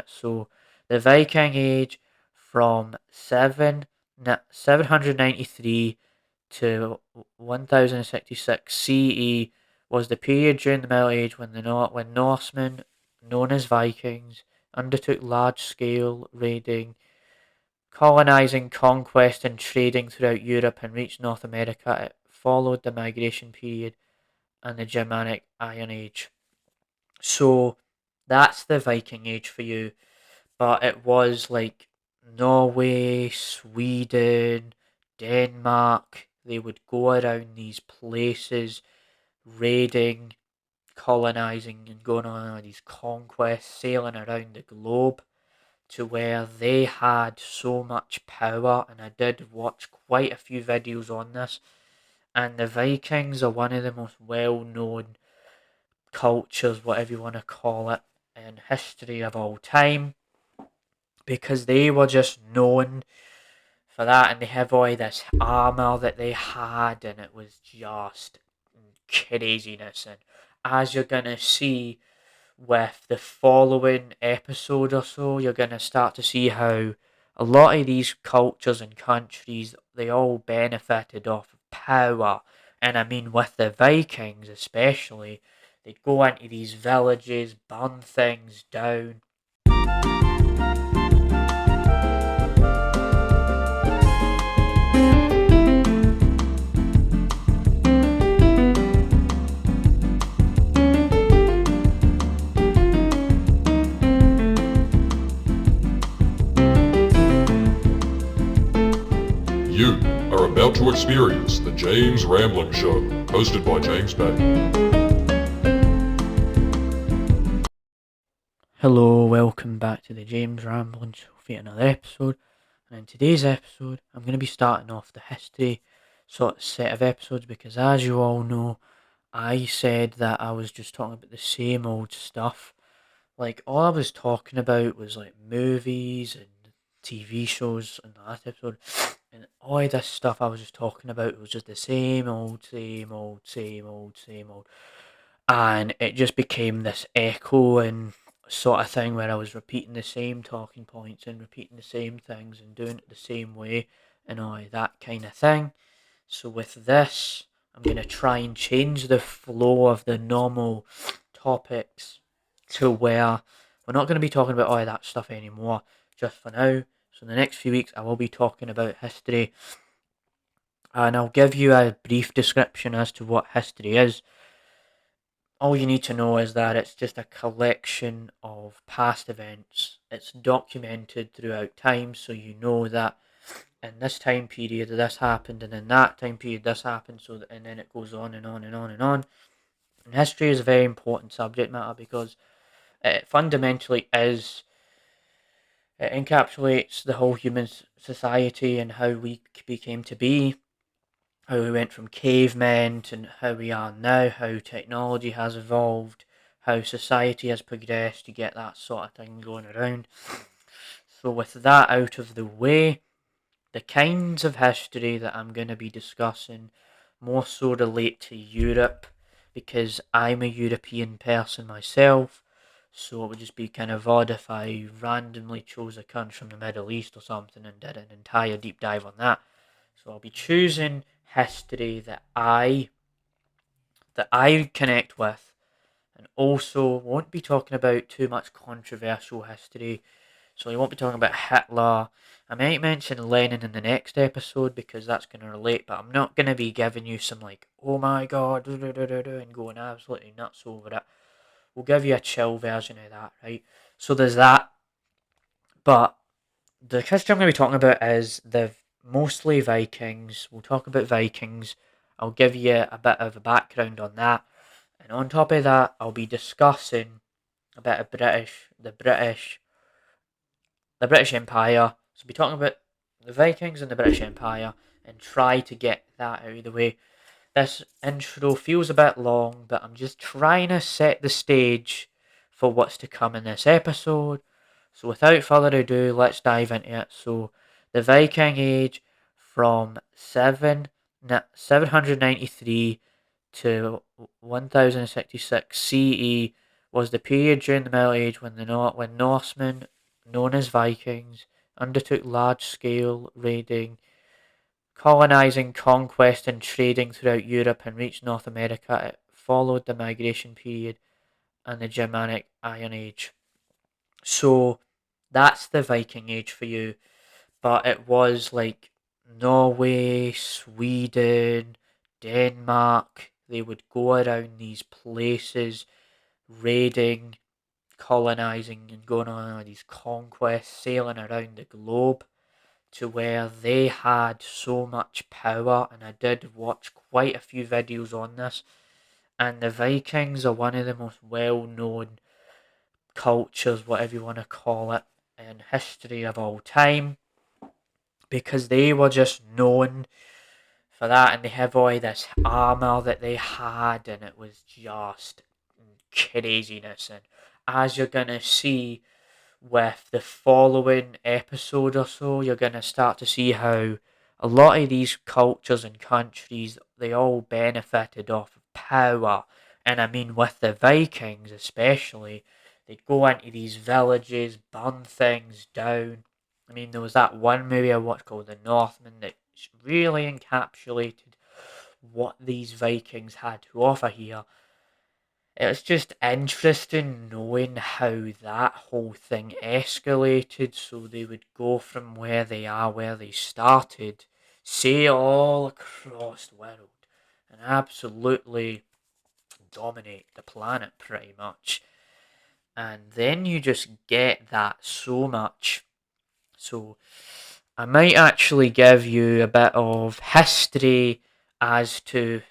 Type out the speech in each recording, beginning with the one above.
So the Viking Age from 793 to 1066 CE was the period during the Middle Age when when Norsemen, known as Vikings, undertook large-scale raiding, colonizing, conquest, and trading throughout Europe and reached North America. It followed the migration period and the Germanic Iron Age. So that's the Viking Age for you. But it was like Norway, Sweden, Denmark. They would go around these places, raiding, colonizing, and going on these conquests, sailing around the globe to where they had so much power. And I did watch quite a few videos on this. And the Vikings are one of the most well known cultures, whatever you want to call it, in history of all time, because they were just known for that, and they have all this armor that they had, and it was just craziness. And as you're gonna see with the following episode or so, you're gonna start to see how a lot of these cultures and countries, they all benefited off of power. And I mean, with the Vikings especially, they'd go into these villages, burn things down. You are about to experience the James Rambling Show, hosted by James Bay. Hello, welcome back to the James Rambling Show for another episode. And in today's episode, I'm going to be starting off the history sort of set of episodes because, as you all know, I said that I was just talking about the same old stuff. Like, all I was talking about was like movies and TV shows in the last episode, and all of this stuff I was just talking about was just the same old, same old, same old, same old. And it just became this echoing sort of thing where I was repeating the same talking points and repeating the same things and doing it the same way and all that kind of thing. So with this, I'm going to try and change the flow of the normal topics to where we're not going to be talking about all that stuff anymore just for now. So in the next few weeks, I will be talking about history, and I'll give you a brief description as to what history is. All you need to know is that it's just a collection of past events. It's documented throughout time, so you know that in this time period this happened, and in that time period this happened. So, and then it goes on and on and on and on. And history is a very important subject matter because it fundamentally is. It encapsulates the whole human society and how we became to be, how we went from cavemen to how we are now, how technology has evolved, how society has progressed to get that sort of thing going around. So, with that out of the way, the kinds of history that I'm going to be discussing more so relate to Europe because I'm a European person myself. So it would just be kind of odd if I randomly chose a country from the Middle East or something and did an entire deep dive on that. So I'll be choosing history that I connect with, and also won't be talking about too much controversial history. So I won't be talking about Hitler. I might mention Lenin in the next episode because that's going to relate, but I'm not going to be giving you some like, oh my god, and going absolutely nuts over it. We'll give you a chill version of that, right? So there's that. But the history I'm going to be talking about is the mostly Vikings. We'll talk about Vikings. I'll give you a bit of a background on that. And on top of that, I'll be discussing a bit of the British Empire. So I'll be talking about the Vikings and the British Empire and try to get that out of the way. This intro feels a bit long, but I'm just trying to set the stage for what's to come in this episode. So without further ado, let's dive into it. So the Viking Age from 793 to 1066 CE was the period during the Middle Age when when Norsemen, known as Vikings, undertook large-scale raiding, colonizing, conquest, and trading throughout Europe and reached North America. It followed the migration period and the Germanic Iron Age. So that's the Viking Age for you. But it was like Norway, Sweden, Denmark. They would go around these places, raiding, colonizing, and going on these conquests, sailing around the globe to where they had so much power. And I did watch quite a few videos on this. And the Vikings are one of the most well known cultures, whatever you want to call it, in history of all time, because they were just known for that, and they have all this armor that they had, and it was just craziness. And as you're gonna see with the following episode or so, you're gonna start to see how a lot of these cultures and countries, they all benefited off of power. And I mean, with the Vikings especially, they'd go into these villages, burn things down. I mean, there was that one movie I watched called The Northman that really encapsulated what these Vikings had to offer here. It was just interesting knowing how that whole thing escalated. So they would go from where they are, where they started, say all across the world, and absolutely dominate the planet pretty much. And then you just get that so much. So I might actually give you a bit of history as to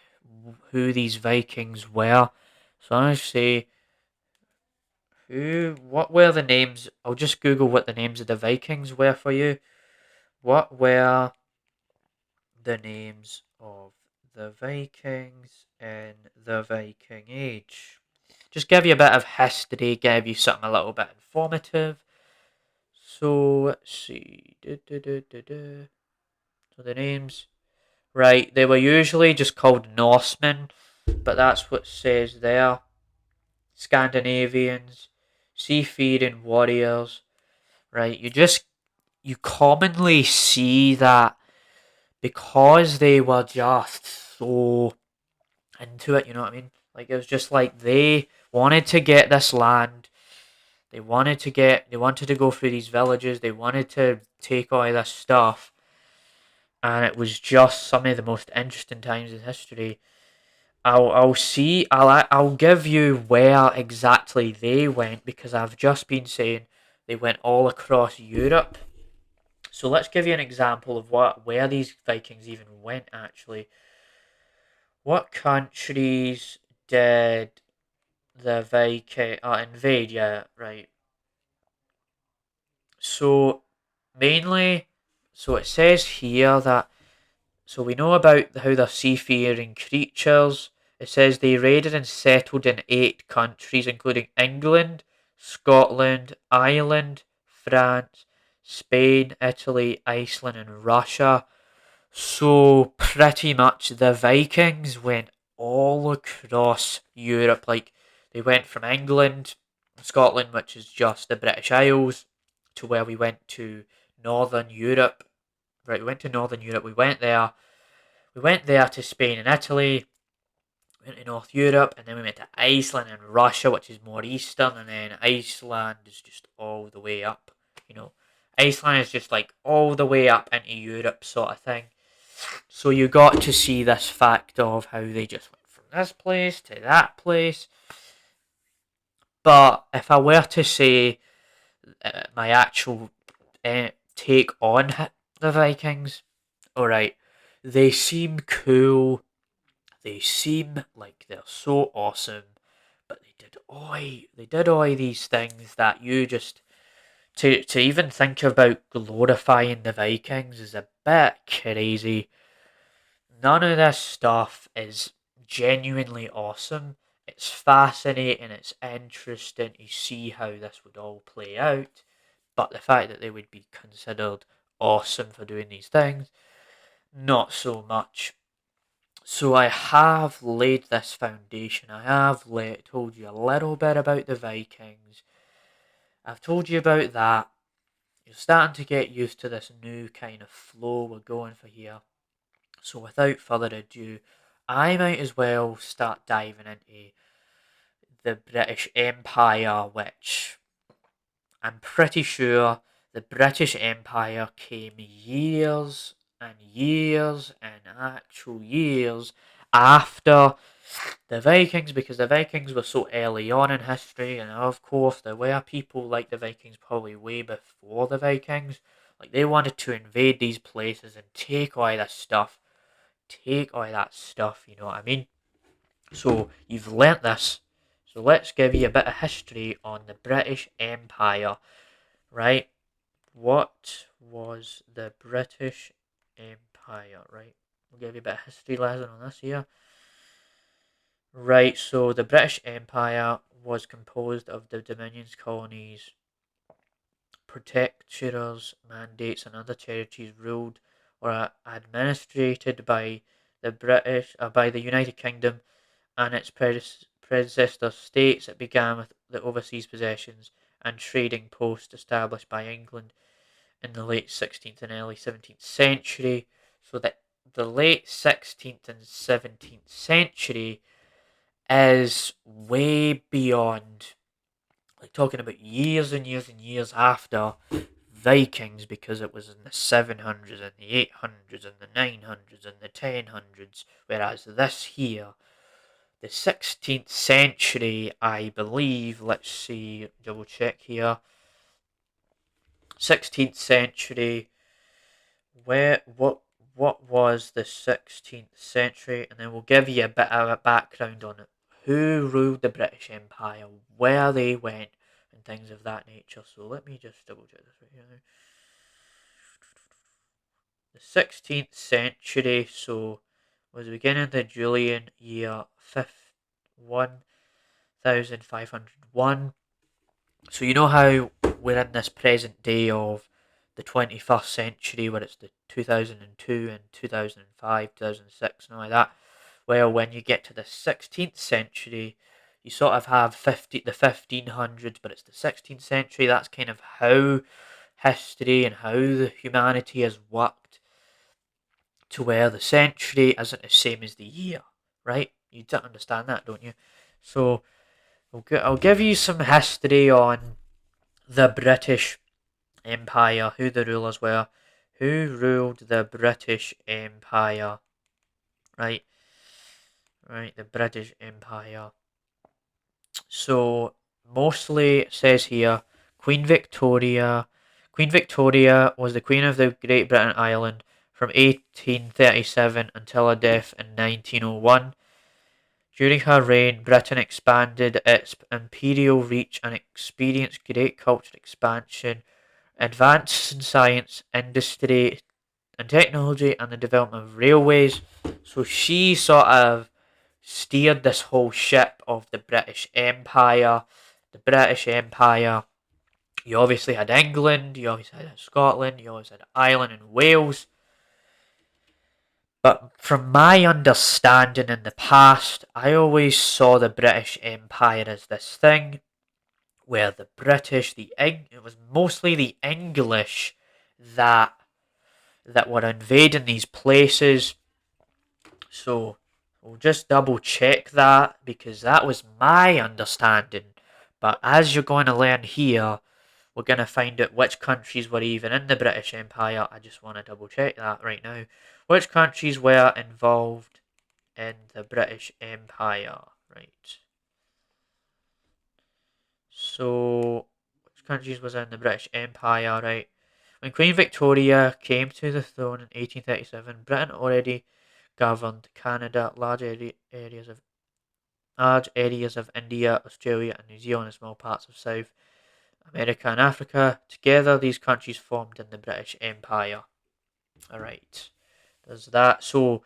who these Vikings were. So I say, what were the names? I'll just Google what the names of the Vikings were for you. What were the names of the Vikings in the Viking Age? Just give you a bit of history, give you something a little bit informative. So let's see. So the names. Right, they were usually just called Norsemen, but that's what it says there. Scandinavians, seafaring warriors. Right, you commonly see that because they were just so into it, you know what I mean? Like it was just like they wanted to get this land. They wanted to go through these villages. They wanted to take all of this stuff, and it was just some of the most interesting times in history. I'll give you where exactly they went because I've just been saying they went all across Europe. So let's give you an example of where these Vikings even went actually. What countries did the Viking invade? Yeah, right. So mainly, so it says here that so we know about how they're seafaring creatures. It says they raided and settled in 8 countries, including England, Scotland, Ireland, France, Spain, Italy, Iceland, and Russia. So pretty much the Vikings went all across Europe. Like they went from England, Scotland, which is just the British Isles, to where we went to Northern Europe. Right, we went to Northern Europe. We went there. We went there to Spain and Italy. Went to North Europe, and then we went to Iceland and Russia, which is more eastern, and then Iceland is just all the way up. You know, Iceland is just like all the way up into Europe, sort of thing. So you got to see this fact of how they just went from this place to that place. But if I were to say my actual take on the Vikings, alright, they seem cool. They seem like they're so awesome, but they did all these things that you just to even think about glorifying the Vikings is a bit crazy. None of this stuff is genuinely awesome. It's fascinating, it's interesting to see how this would all play out, but the fact that they would be considered awesome for doing these things, not so much. So I have laid this foundation. I have told you a little bit about the Vikings. I've told you about that. You're starting to get used to this new kind of flow we're going for here. So without further ado, I might as well start diving into the British Empire, which I'm pretty sure the British Empire came years and years and actual years after the Vikings, because the Vikings were so early on in history, and of course there were people like the Vikings probably way before the Vikings. Like they wanted to invade these places and take all this stuff, take all that stuff, you know what I mean? So you've learnt this. So let's give you a bit of history on the British Empire, right? What was the British Empire, right? We'll give you a bit of history lesson on this here. Right, so the British Empire was composed of the Dominions, colonies, protectorates, mandates, and other territories ruled or administered by by the United Kingdom and its predecessor states. It began with the overseas possessions and trading posts established by England in the late 16th and early 17th century. So that the late 16th and 17th century is way beyond, like talking about years and years and years after Vikings, because it was in the 700s and the 800s and the 900s and the 1000s, whereas this here, the 16th century, I believe, let's see, double check here, 16th century, where what was the 16th century, and then we'll give you a bit of a background on it, who ruled the British Empire, where they went, and things of that nature. So let me just double check this right here. The 16th century, so was the beginning of the Julian year 1501. So you know how we're in this present day of the 21st century, where it's the 2002 and 2005, 2006, and all like that. Well, when you get to the 16th century, you sort of have the 1500s, but it's the 16th century. That's kind of how history and how the humanity has worked, to where the century isn't the same as the year, right? You don't understand that, don't you? So I'll give you some history on the British Empire, who the rulers were, who ruled the British Empire, right? Right, the British Empire. So mostly it says here Queen Victoria. Queen Victoria was the Queen of the Great Britain and Ireland from 1837 until her death in 1901. During her reign, Britain expanded its imperial reach and experienced great cultural expansion, advances in science, industry, and technology, and the development of railways. So she sort of steered this whole ship of the British Empire. The British Empire, you obviously had England, you obviously had Scotland, you obviously had Ireland and Wales. But from my understanding in the past, I always saw the British Empire as this thing where the British, it was mostly the English that were invading these places. So we'll just double check that, because that was my understanding. But as you're going to learn here, we're going to find out which countries were even in the British Empire. I just want to double check that right now. Which countries were involved in the British Empire? Right. So, which countries was in the British Empire? Right. When Queen Victoria came to the throne in 1837, Britain already governed Canada, large areas of India, Australia, and New Zealand, and small parts of South America and Africa. Together, these countries formed in the British Empire. All right, there's that. So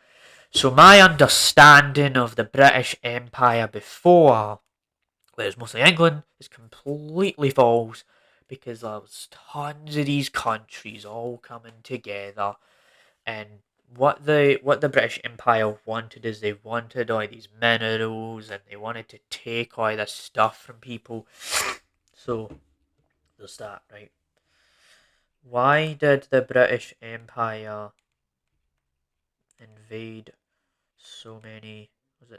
my understanding of the British Empire before, where it was mostly England, is completely false, because there was tons of these countries all coming together, and what the British Empire wanted is they wanted all these minerals and they wanted to take all this stuff from people. So there's that, right? Why did the British Empire invade so many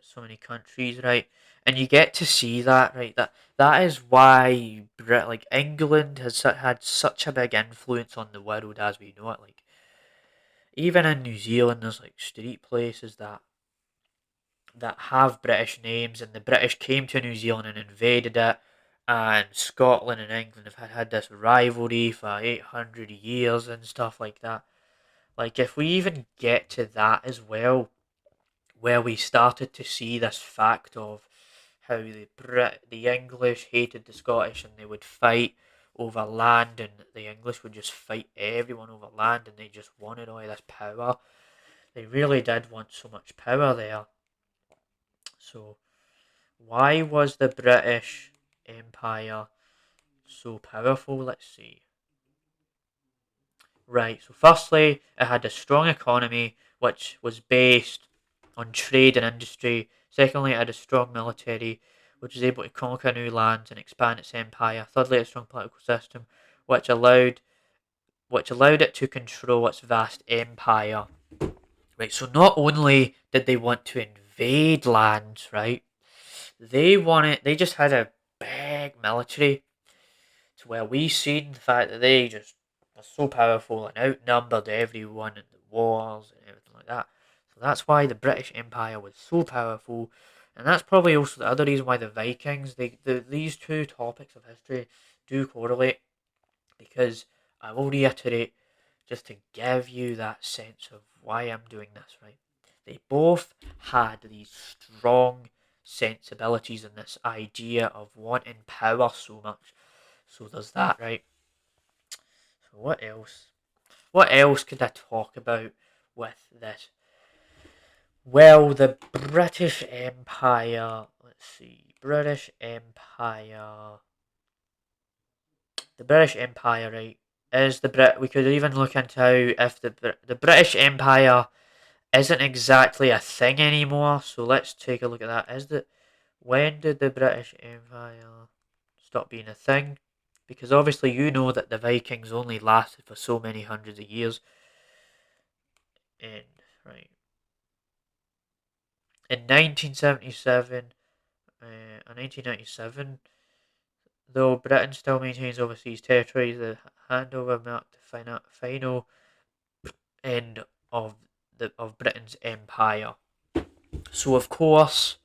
so many countries, right? And you get to see that, right? That is why like England has had such a big influence on the world as we know it. Like even in New Zealand, there's like street places that have British names, and the British came to New Zealand and invaded it. And Scotland and England have had this rivalry for 800 years and stuff like that. Like, if we even get to that as well, where we started to see this fact of how the English hated the Scottish and they would fight over land, and the English would just fight everyone over land, and they just wanted all this power. They really did want so much power there. So, why was the British Empire so powerful? Let's see. Right, so firstly, it had a strong economy which was based on trade and industry. Secondly, it had a strong military which was able to conquer new lands and expand its empire. Thirdly, it had a strong political system which allowed it to control its vast empire. Right, so not only did they want to invade lands, right? They just had a big military to where we seen the fact that they just were so powerful and outnumbered everyone in the wars and everything like that. So that's why the British Empire was so powerful, and that's probably also the other reason why the Vikings, these two topics of history do correlate, because I will reiterate just to give you that sense of why I'm doing this, right? They both had these strong sensibilities and this idea of wanting power so much. So there's that, right? So what else? What else could I talk about with this? Well, the British Empire. Let's see. British Empire. The British Empire, right? Is the Brit? We could even look into how if the British Empire isn't exactly a thing anymore. So let's take a look at that. When did the British Empire stop being a thing? Because obviously you know that the Vikings only lasted for so many hundreds of years. And right in 1977 and 1997, though Britain still maintains overseas territory, the handover marked the final end of Britain's empire. So of course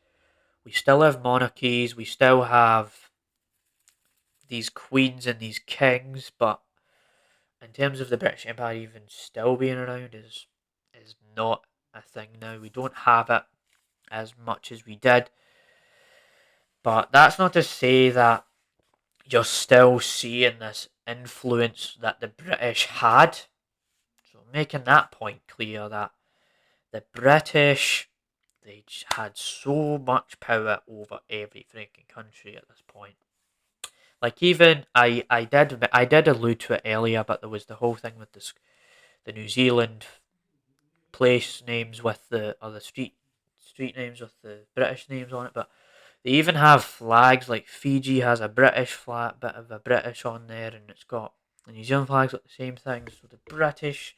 we still have monarchies, we still have these queens and these kings, but in terms of the British Empire even still being around is not a thing now. We don't have it as much as we did. But that's not to say that you're still seeing this influence that the British had. So making that point clear that the British, they had so much power over every freaking country at this point. Like even I did allude to it earlier, but there was the whole thing with the New Zealand place names with the street names with the British names on it. But they even have flags, like Fiji has a British flag, bit of a British on there, and it's got the New Zealand flag's got the same thing. So the British,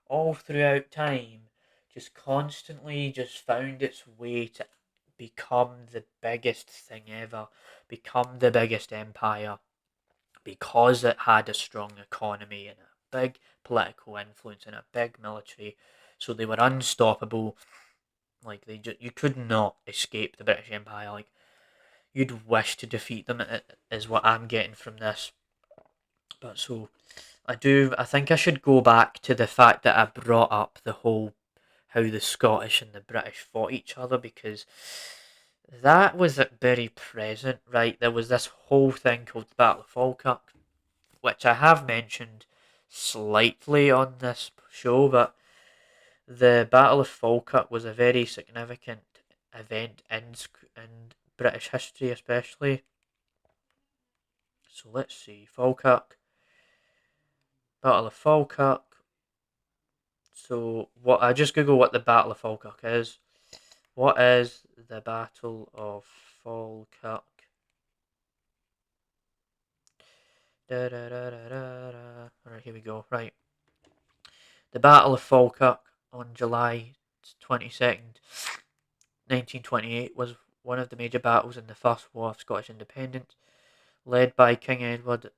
all throughout time, just constantly just found its way to become the biggest thing ever, become the biggest empire, because it had a strong economy and a big political influence and a big military. So they were unstoppable. Like you could not escape the British Empire. Like you'd wish to defeat them, is what I'm getting from this. But so I think I should go back to the fact that I brought up the whole how the Scottish and the British fought each other, because that was very present, right? There was this whole thing called the Battle of Falkirk, which I have mentioned slightly on this show, but the Battle of Falkirk was a very significant event in British history, especially. So let's see, Falkirk, Battle of Falkirk. So what I just Google what the Battle of Falkirk is. What is the Battle of Falkirk? Alright, here we go. Right. The Battle of Falkirk on July 22nd, 1928 was one of the major battles in the First War of Scottish Independence. Led by King Edward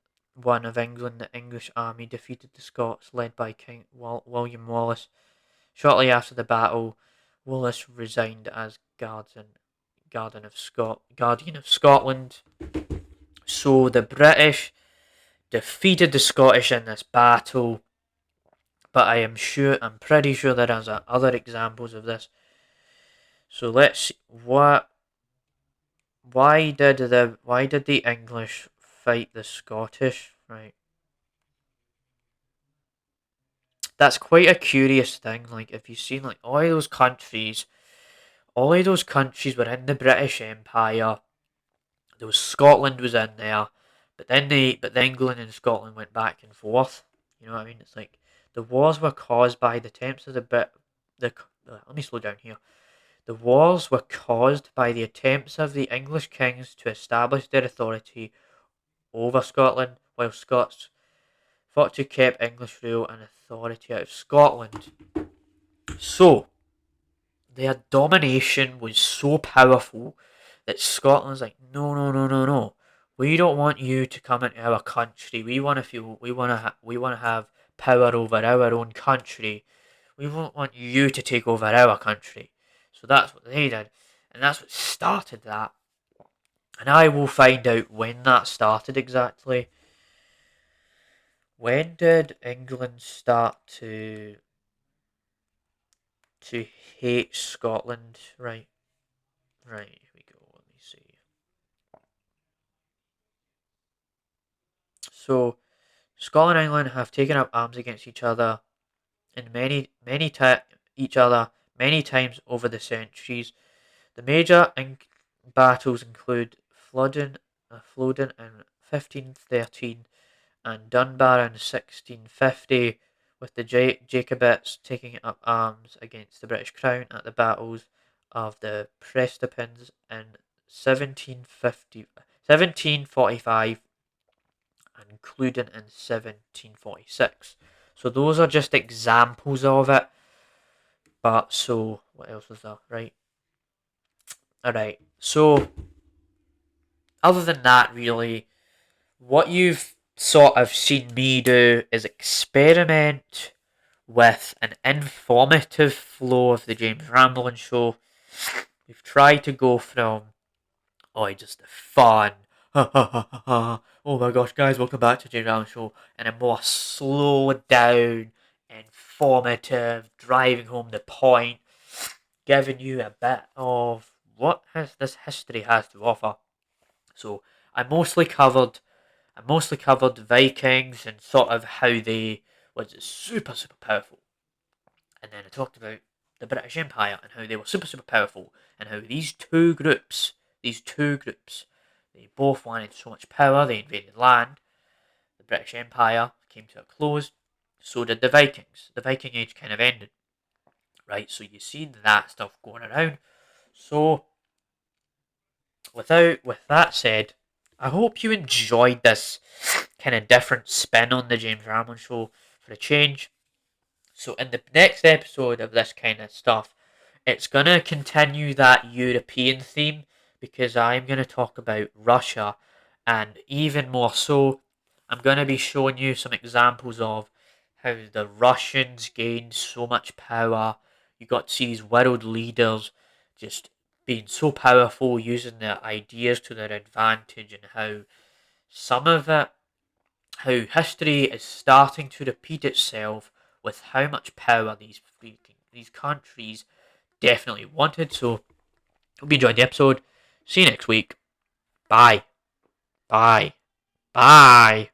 I of England, the English army defeated the Scots, led by King William Wallace. Shortly after the battle, Wallace resigned as Guardian of Scotland. So the British defeated the Scottish in this battle, but I'm pretty sure there are other examples of this. So let's see, why did the English fight the Scottish? Right. That's quite a curious thing. Like, if you've seen, like, all of those countries were in the British Empire. There was Scotland was in there, but England and Scotland went back and forth. You know what I mean? It's like the wars were caused by the attempts of the Brit. Let me slow down here. The wars were caused by the attempts of the English kings to establish their authority over Scotland, while Scots fought to keep English rule and authority out of Scotland. So, their domination was so powerful that Scotland's like, no, no, no, no, no. We don't want you to come into our country. We want to have power over our own country. We don't want you to take over our country. So that's what they did, and that's what started that. And I will find out when that started exactly. When did England start to hate Scotland? Right, here we go. Let me see. So Scotland and England have taken up arms against each other in each other many times over the centuries. The major battles include Flodden in 1513 and Dunbar in 1650, with the Jacobites taking up arms against the British Crown at the battles of the Prestapins in 1745 and Cluden in 1746. So those are just examples of it. But so, what else was there? Right. Alright. So, other than that, really, what you've sort of seen me do is experiment with an informative flow of the James Ramblin' Show. We've tried to go from, just the fun, oh my gosh, guys, welcome back to James Ramblin' Show, and a more slowed down, informative, driving home the point, giving you a bit of what this history has to offer. So I mostly covered Vikings and sort of how they was super powerful, and then I talked about the British Empire and how they were super powerful, and how these two groups, they both wanted so much power. They invaded land. The British Empire came to a close. So did the Vikings. The Viking Age kind of ended, right? So you see that stuff going around. So with that said, I hope you enjoyed this kind of different spin on the James Ramblin' Show for a change. So in the next episode of this kind of stuff, it's going to continue that European theme, because I'm going to talk about Russia, and even more so, I'm going to be showing you some examples of how the Russians gained so much power. You got to see these world leaders just being so powerful, using their ideas to their advantage, and how some of it, how history is starting to repeat itself with how much power these countries definitely wanted. So hope you enjoyed the episode. See you next week. Bye. Bye. Bye.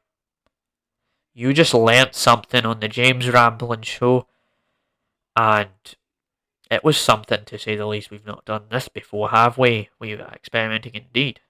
You just learnt something on the James Ramblin' Show, and it was something, to say the least. We've not done this before, have we? We were experimenting indeed.